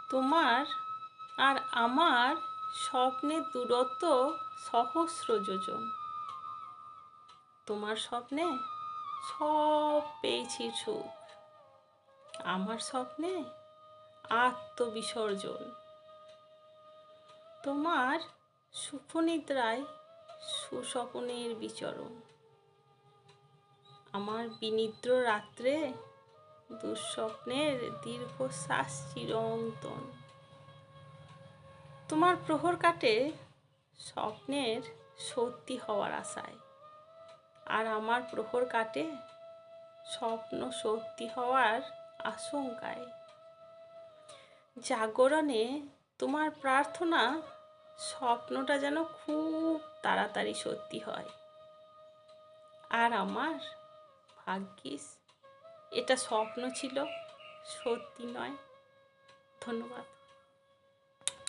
তোমার আর আমার স্বপ্নের দূরত্ব সহস্র যোজন। তোমার স্বপ্নে সব পেয়েছি সুখ, আমার স্বপ্নে আত্মবিসর্জন। তোমার সুখনিদ্রায় সুস্বপ্নের বিচরণ, আমার বিনিদ্র রাত্রে দুঃস্বপ্নের দীর্ঘশ্বাস চিরন্তন। তোমার প্রহর কাটে স্বপ্নের সত্যি হওয়ার আশায়, আর আমার প্রহর কাটে স্বপ্ন সত্যি হওয়ার আশঙ্কায়। জাগরণে তোমার প্রার্থনা স্বপ্নটা যেন খুব তাড়াতাড়ি সত্যি হয়, আর আমার ভাগ্যিস এটা স্বপ্ন ছিল, সত্যি নয়। ধন্যবাদ।